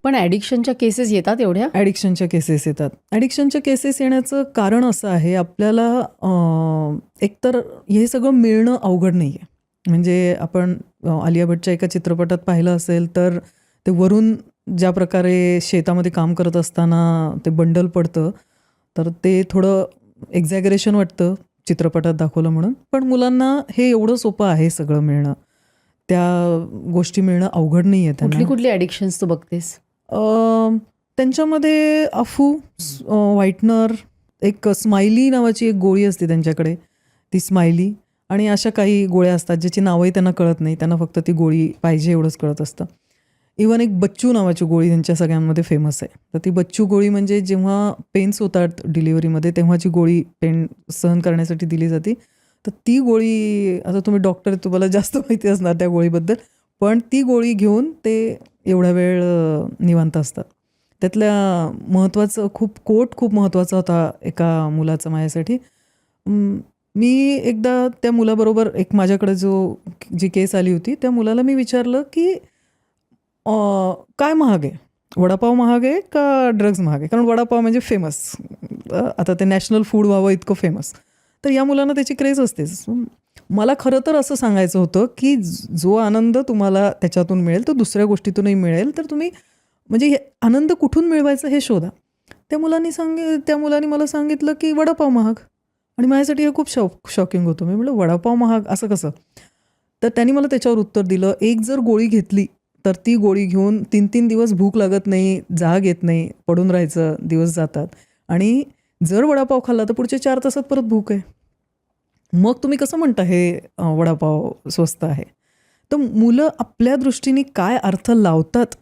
पण ॲडिक्शनच्या केसेस येतात एवढ्या? ॲडिक्शनच्या केसेस येतात. ॲडिक्शनच्या केसेस येण्याचं कारण असं आहे, आपल्याला एकतर हे सगळं मिळणं अवघड नाही आहे. म्हणजे आपण आलिया भट्टच्या एका चित्रपटात पाहिलं असेल तर ते वरून ज्या प्रकारे शेतामध्ये काम करत असताना ते बंडल पडतं, तर ते थोडं एक्झॅगरेशन वाटतं चित्रपटात दाखवलं म्हणून. पण मुलांना हे एवढं सोपं आहे सगळं मिळणं. त्या गोष्टी मिळणं अवघड नाही आहे त्यांना. कुठली कुठली ॲडिक्शन्स तू बघतेस? त्यांच्यामध्ये अफू, व्हाईटनर, एक स्माइली नावाची एक गोळी असते त्यांच्याकडे, ती स्माइली, आणि अशा काही गोळ्या असतात ज्याची नावही त्यांना कळत नाही, त्यांना फक्त ती गोळी पाहिजे एवढंच कळत असतं. इवन एक बच्चू नावाची गोळी त्यांच्या सगळ्यांमध्ये फेमस आहे. तर ती बच्चू गोळी म्हणजे जेव्हा पेन्स होतात डिलिव्हरीमध्ये तेव्हाची गोळी, पेन सहन करण्यासाठी दिली जाते. तर ती गोळी, आता तुम्ही डॉक्टर, तुम्हाला जास्त माहिती असणार त्या गोळीबद्दल, पण ती गोळी घेऊन ते एवढा वेळ निवांत असतात. त्यातल्या महत्त्वाचं खूप महत्त्वाचा होता एका मुलाचा माझ्यासाठी. मी एकदा त्या मुलाबरोबर, एक माझ्याकडे जी केस आली होती, त्या मुलाला मी विचारलं की काय महाग आहे, वडापाव महाग आहे का ड्रग्ज महाग आहे? कारण वडापाव म्हणजे फेमस, आता ते नॅशनल फूड व्हावं इतकं फेमस. तर या मुलांना त्याची क्रेज असतेच. मला खरं तर असं सांगायचं होतं की जो आनंद तुम्हाला त्याच्यातून मिळेल तो दुसऱ्या गोष्टीतूनही मिळेल, तर तुम्ही म्हणजे आनंद कुठून मिळवायचा हे शोधा. त्या मुलांनी मला सांगितलं की वडापाव महाग. आणि माझ्यासाठी हे खूप शॉकिंग होतं. मी म्हटलं वडापाव महाग असं कसं? तर त्यांनी मला त्याच्यावर उत्तर दिलं, एक जर गोळी घेतली तर ती गोळी घेऊन 3-3 दिवस भूक लागत नाही, जाग येत नाही, पडून राहायचं, दिवस जातात. आणि जर वडापाव खाल्ला तर पुढच्या 4 तासात परत भूक आहे. मग तुम्ही कसं म्हणता हे वडापाव स्वस्त आहे? तर मुलं आपल्या दृष्टीने काय अर्थ लावतात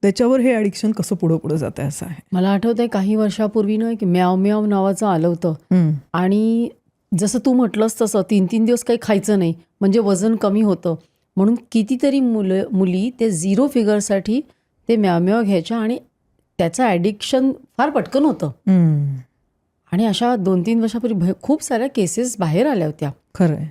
त्याच्यावर हे ॲडिक्शन कसं पुढं जात आहे असं आहे. मला आठवतंय काही वर्षापूर्वी ना, की म्याव म्याव नावाचं आलं होतं. आणि जसं तू म्हटलंस तसं 3-3 दिवस काही खायचं नाही म्हणजे वजन कमी होतं म्हणून कितीतरी मुली ते 0 फिगरसाठी ते म्याव म्याव घ्यायच्या आणि त्याचं ॲडिक्शन फार पटकन होतं. आणि अशा 2-3 वर्षापूर्वी खूप साऱ्या केसेस बाहेर आल्या होत्या. खरं आहे.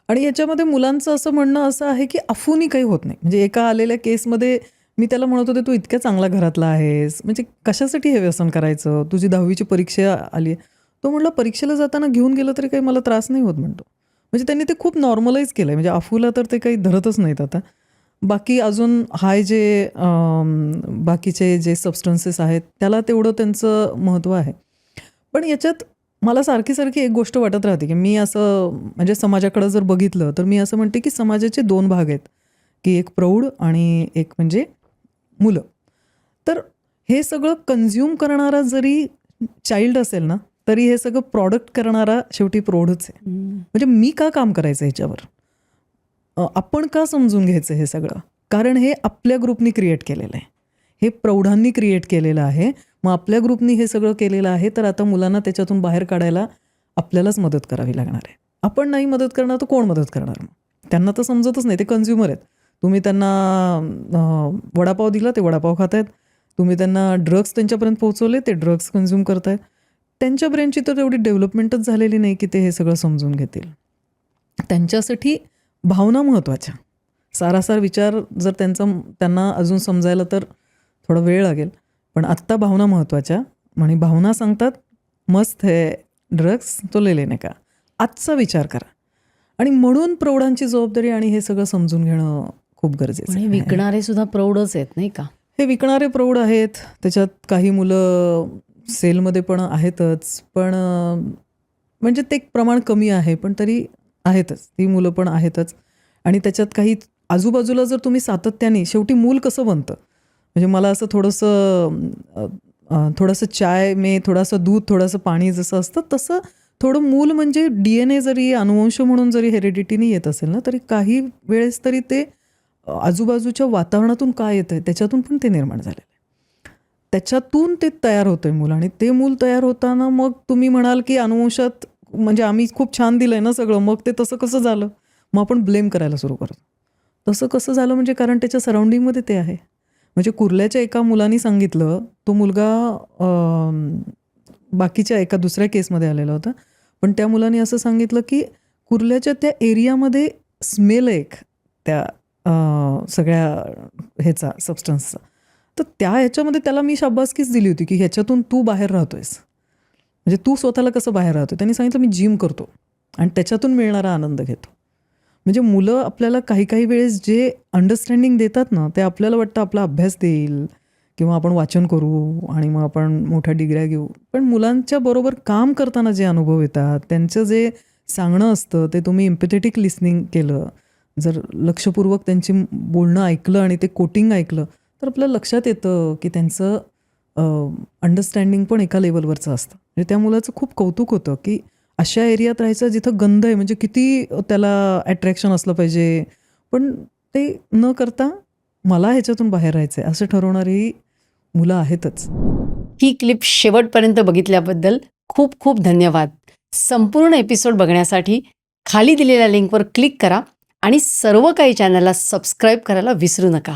आणि याच्यामध्ये मुलांचं असं म्हणणं असं आहे की अफूनी काही होत नाही. म्हणजे एका आलेल्या केसमध्ये मी त्याला म्हणत होते, तू इतक्या चांगल्या घरातला आहेस, म्हणजे कशासाठी हे व्यसन करायचं? तुझी 10वीची परीक्षा आली आहे. तो म्हणला परीक्षेला जाताना घेऊन गेलं तरी काही मला त्रास नाही होत म्हणतो. म्हणजे त्यांनी ते खूप नॉर्मलाइज केलं आहे. म्हणजे अफूला तर ते काही धरतच नाहीत आता. बाकी अजून बाकीचे जे सबस्टन्सेस आहेत त्याला तेवढं त्यांचं महत्त्व आहे. पण याच्यात मला सारखी एक गोष्ट वाटत राहते की मी असं, म्हणजे समाजाकडं जर बघितलं तर मी असं म्हणते की समाजाचे 2 भाग आहेत, की एक प्रौढ आणि एक म्हणजे मुलं. तर हे सगळं कन्झ्युम करणारा जरी चाइल्ड असेल ना, तरी हे सगळं प्रॉडक्ट करणारा शेवटी प्रौढच आहे. म्हणजे मी का काम करायचं ह्याच्यावर? आपण का समजून घ्यायचं हे सगळं? कारण हे आपल्या ग्रुपनी क्रिएट केलेलं आहे, हे प्रौढांनी क्रिएट केलेलं आहे. मग आपल्या ग्रुपनी हे सगळं केलेलं आहे, तर आता मुलांना त्याच्यातून बाहेर काढायला आपल्यालाच मदत करावी लागणार आहे. आपण नाही मदत करणार तर कोण मदत करणार? मग त्यांना तर समजतच नाही, ते कन्झ्युमर आहेत. तुम्ही त्यांना वडापाव दिला, ते वडापाव खात आहेत. तुम्ही त्यांना ड्रग्स त्यांच्यापर्यंत पोहोचवले, ते ड्रग्स कन्झ्युम करत आहेत. त्यांच्या ब्रेनची तर एवढी डेव्हलपमेंटच झालेली नाही की ते हे सगळं समजून घेतील. त्यांच्यासाठी भावना महत्त्वाच्या. सारासार विचार जर त्यांना अजून समजायला तर थोडा वेळ लागेल, पण आत्ता भावना महत्त्वाच्या. आणि भावना सांगतात मस्त है ड्रग्स तो ले लेने का. आजचा विचार करा. आणि म्हणून प्रौढांची जबाबदारी आणि हे सगळं समजून घेणं खूप गरजेचं आहे. विकणारे सुद्धा प्रौढच आहेत नाही का? हे विकणारे प्रौढ आहेत, त्याच्यात काही मुलं सेलमध्ये पण आहेतच, पण म्हणजे ते प्रमाण कमी आहे, पण तरी आहेतच, ती मुलं पण आहेतच. आणि त्याच्यात काही आजूबाजूला जर तुम्ही सातत्याने, शेवटी मूल कसं बनतं, म्हणजे मला असं थोडंसं चाय में थोडंसं दूध, थोडंसं पाणी जसं असतं तसं थोडं मूल म्हणजे DNA जरी अनुवंश म्हणून जरी हेरिडिटीने येत असेल ना, तरी काही वेळेस तरी ते आजूबाजूच्या वातावरणातून काय येतं आहे त्याच्यातून पण ते निर्माण झालेलं आहे. त्याच्यातून ते तयार होतं आहे मूल. आणि ते मूल तयार होताना मग तुम्ही म्हणाल की अनुवंशात, म्हणजे आम्ही खूप छान दिलं आहे ना सगळं, मग ते तसं कसं झालं? मग आपण ब्लेम करायला सुरू करतो. तसं कसं झालं म्हणजे कारण त्याच्या सराउंडिंगमध्ये ते आहे. म्हणजे कुर्ल्याच्या एका मुलाने सांगितलं, तो मुलगा बाकीच्या एका दुसऱ्या केसमध्ये आलेला होता, पण त्या मुलाने असं सांगितलं की कुर्ल्याच्या त्या एरियामध्ये स्मेल एक त्या सगळ्या ह्याचा सबस्टन्सचा. तर त्या ह्याच्यामध्ये त्याला मी शाबासकीच दिली होती की ह्याच्यातून तू बाहेर राहतोयस, म्हणजे तू स्वतःला कसं बाहेर राहतोय. त्यांनी सांगितलं मी जिम करतो आणि त्याच्यातून मिळणारा आनंद घेतो. म्हणजे मुलं आपल्याला काही काही वेळेस जे अंडरस्टँडिंग देतात ना, ते आपल्याला वाटतं आपला अभ्यास देईल किंवा आपण वाचन करू आणि मग आपण मोठ्या डिग्र्या घेऊ. पण मुलांच्या बरोबर काम करताना जे अनुभव येतात, त्यांचं जे सांगणं असतं ते तुम्ही इम्पॅथेटिक लिसनिंग केलं, जर लक्षपूर्वक त्यांची बोलणं ऐकलं आणि ते कोटिंग ऐकलं, तर आपल्याला लक्षात येतं की त्यांचं अंडरस्टँडिंग पण एका लेवलवरचं असतं. म्हणजे त्या मुलाचं खूप कौतुक होतं की अशा एरियात राहायचं जिथं गंध आहे, म्हणजे किती त्याला अट्रॅक्शन असलं पाहिजे, पण ते न करता मला ह्याच्यातून बाहेर राहायचं आहे असं ठरवणारी मुलं आहेतच. ही क्लिप शेवटपर्यंत बघितल्याबद्दल खूप खूप धन्यवाद. संपूर्ण एपिसोड बघण्यासाठी खाली दिलेल्या लिंकवर क्लिक करा आणि सर्व काही चॅनलला सबस्क्राईब करायला विसरू नका.